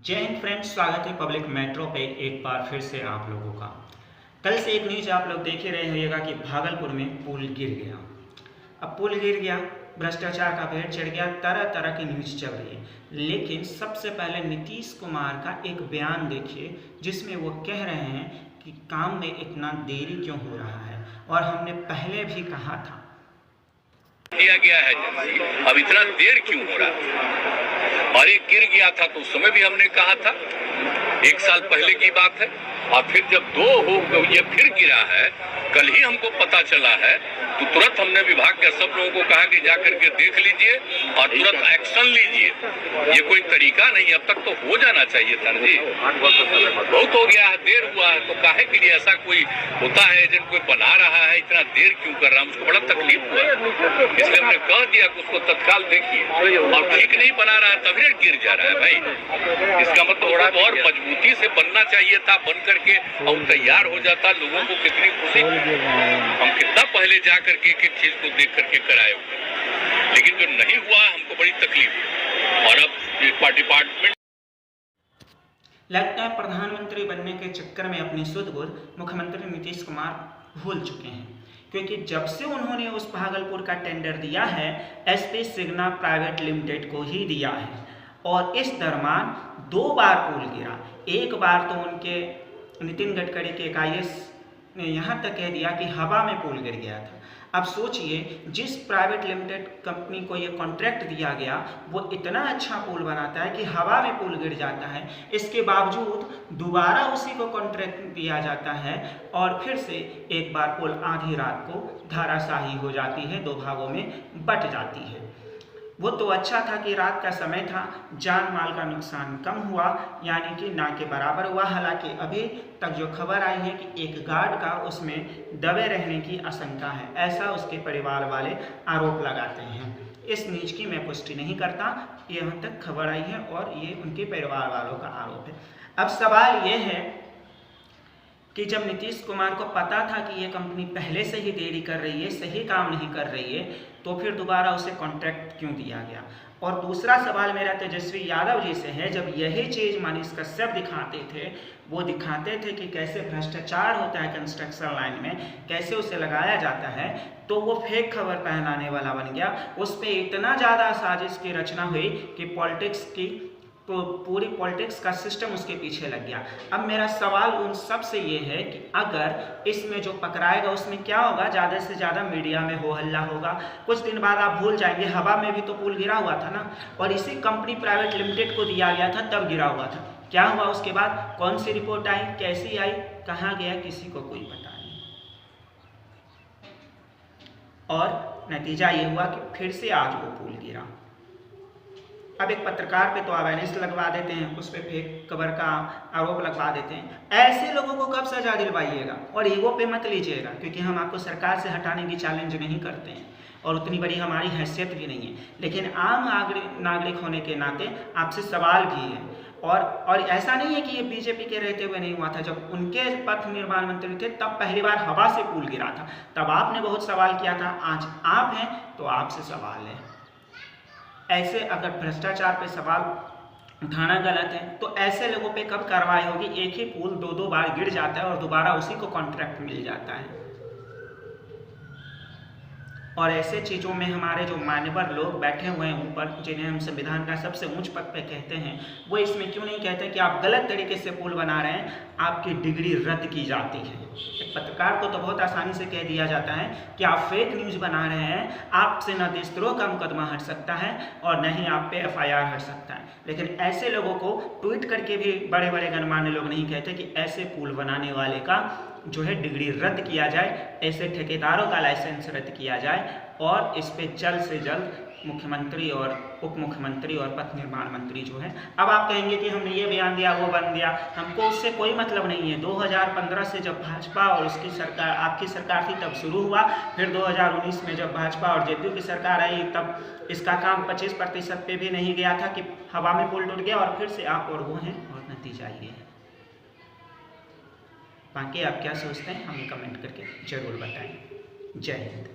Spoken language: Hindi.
जय हिंद फ्रेंड्स, स्वागत है पब्लिक मेट्रो पे एक बार फिर से आप लोगों का। कल से एक न्यूज़ आप लोग देख ही रहे होइएगा कि भागलपुर में पुल गिर गया। अब पुल गिर गया, भ्रष्टाचार का भेंट चढ़ गया, तरह तरह की न्यूज़ चल रही है। लेकिन सबसे पहले नीतीश कुमार का एक बयान देखिए जिसमें वो कह रहे हैं कि काम में इतना देरी क्यों हो रहा है, और हमने पहले भी कहा था दिया गया है, अब इतना देर क्यों हो रहा है। और ये गिर गया था तो उस समय भी हमने कहा था, 1 साल पहले की बात है। और फिर जब 2 हो ये फिर गिरा है, कल ही हमको पता चला है, तो तुरंत हमने विभाग के सब लोगों को कहा कि जाकर के देख लीजिए और तुरंत एक्शन लीजिए। ये कोई तरीका नहीं, अब तक तो हो जाना चाहिए था जी। बहुत हो गया है, देर हुआ है, तो काहे के लिए ऐसा कोई होता है, एजेंट कोई बना रहा है, इतना देर क्यों कर रहा है, उसको बड़ा तकलीफ हुआ, इसलिए हमने कह दिया कि उसको तत्काल देखिए। और ठीक नहीं बना रहा है तभी गिर जा रहा है भाई। इसका मतलब थोड़ा और मजबूती से बनना चाहिए था, बन करके और तैयार हो जाता। लोगों को कितनी खुशी, हम कितना पहले जा करके एक चीज को देख करके कराए हुए, लेकिन जो नहीं हुआ हमको बड़ी तकलीफ। और अब डिपार्टमेंट लगता है प्रधानमंत्री बनने के चक्कर में अपनी सुध-बुध मुख्यमंत्री नीतीश कुमार भूल चुके हैं, क्योंकि जब से उन्होंने उस भागलपुर का टेंडर दिया है एसपी सिग्ना प्राइवेट लिमिटेड को ही दिया है, और इस दरम्यान 2 बार पुल गिरा। एक बार तो उनके नितिन गडकरी के एक IAS ने यहाँ तक कह दिया कि हवा में पुल गिर गया था। अब सोचिए, जिस प्राइवेट लिमिटेड कंपनी को ये कॉन्ट्रैक्ट दिया गया वो इतना अच्छा पुल बनाता है कि हवा में पुल गिर जाता है, इसके बावजूद दोबारा उसी को कॉन्ट्रैक्ट दिया जाता है और फिर से एक बार पुल आधी रात को धराशायी हो जाती है, 2 भागों में बट जाती है। वो तो अच्छा था कि रात का समय था, जान माल का नुकसान कम हुआ, यानी कि ना के बराबर हुआ। हालांकि अभी तक जो खबर आई है कि एक गार्ड का उसमें दबे रहने की आशंका है, ऐसा उसके परिवार वाले आरोप लगाते हैं। इस न्यूज की मैं पुष्टि नहीं करता, यहाँ तक खबर आई है और ये उनके परिवार वालों का आरोप है। अब सवाल ये है कि जब नीतीश कुमार को पता था कि ये कंपनी पहले से ही देरी कर रही है, सही काम नहीं कर रही है, तो फिर दोबारा उसे कॉन्ट्रैक्ट क्यों दिया गया। और दूसरा सवाल मेरा तेजस्वी यादव जी से है, जब यही चीज़ मनीष कश्यप दिखाते थे, वो दिखाते थे कि कैसे भ्रष्टाचार होता है कंस्ट्रक्शन लाइन में, कैसे उसे लगाया जाता है, तो वो फेक खबर पहनाने वाला बन गया। उस पर इतना ज़्यादा साजिश की रचना हुई कि पॉलिटिक्स की तो पूरी पॉलिटिक्स का सिस्टम उसके पीछे लग गया। अब मेरा सवाल उन सब से ये है कि अगर इसमें जो पकड़ाएगा उसमें क्या होगा, ज़्यादा से ज़्यादा मीडिया में हो हल्ला होगा, कुछ दिन बाद आप भूल जाएंगे हवा में भी तो पुल गिरा हुआ था ना, और इसी कंपनी प्राइवेट लिमिटेड को दिया गया था तब गिरा हुआ था। क्या हुआ उसके बाद, कौन सी रिपोर्ट आई, कैसी आई, कहाँ गया, किसी को कोई पता नहीं। और नतीजा ये हुआ कि फिर से आज वो पुल गिरा। अब एक पत्रकार पे तो अवेयरनेस लगवा देते हैं, उस पर फेक खबर का आरोप लगवा देते हैं। ऐसे लोगों को कब सजा दिलवाइएगा, और ईगो पे मत लीजिएगा, क्योंकि हम आपको सरकार से हटाने की चैलेंज नहीं करते हैं और उतनी बड़ी हमारी हैसियत भी नहीं है, लेकिन आम नागरिक होने के नाते आपसे सवाल भी है। और ऐसा नहीं है कि ये बीजेपी के रहते हुए नहीं हुआ था। जब उनके पथ निर्माण मंत्री थे तब पहली बार हवा से पुल गिरा था, तब आपने बहुत सवाल किया था। आज आप हैं तो आपसे सवाल है। ऐसे अगर भ्रष्टाचार पे सवाल उठाना गलत है तो ऐसे लोगों पे कब कार्रवाई होगी। एक ही पुल 2-2 बार गिर जाता है और दोबारा उसी को कॉन्ट्रैक्ट मिल जाता है। और ऐसे चीज़ों में हमारे जो मान्यवर लोग बैठे हुए हैं ऊपर, जिन्हें हम संविधान का सबसे ऊंच पद पे कहते हैं, वो इसमें क्यों नहीं कहते कि आप गलत तरीके से पुल बना रहे हैं, आपकी डिग्री रद्द की जाती है। एक पत्रकार को तो बहुत आसानी से कह दिया जाता है कि आप फेक न्यूज़ बना रहे हैं, आपसे न देशद्रोह का मुकदमा हट सकता है और न ही आप पे FIR हट सकता है। लेकिन ऐसे लोगों को ट्वीट करके भी बड़े बड़े गणमान्य लोग नहीं कहते कि ऐसे पुल बनाने वाले का जो है डिग्री रद्द किया जाए, ऐसे ठेकेदारों का लाइसेंस रद्द किया जाए, और इस पे जल्द से जल्द मुख्यमंत्री और उप मुख्यमंत्री और पथ निर्माण मंत्री जो है। अब आप कहेंगे कि हमने ये बयान दिया वो बन दिया, हमको उससे कोई मतलब नहीं है। 2015 से जब भाजपा और उसकी सरकार, आपकी सरकार थी, तब शुरू हुआ, फिर 2019 में जब भाजपा और JDU की सरकार आई तब इसका काम 25% पे भी नहीं गया था कि हवा में पुल टूट गया, और फिर से आप और वो हैं, और नतीजा ये है। बाकी आप क्या सोचते हैं हमें कमेंट करके ज़रूर बताएं। जय हिंद।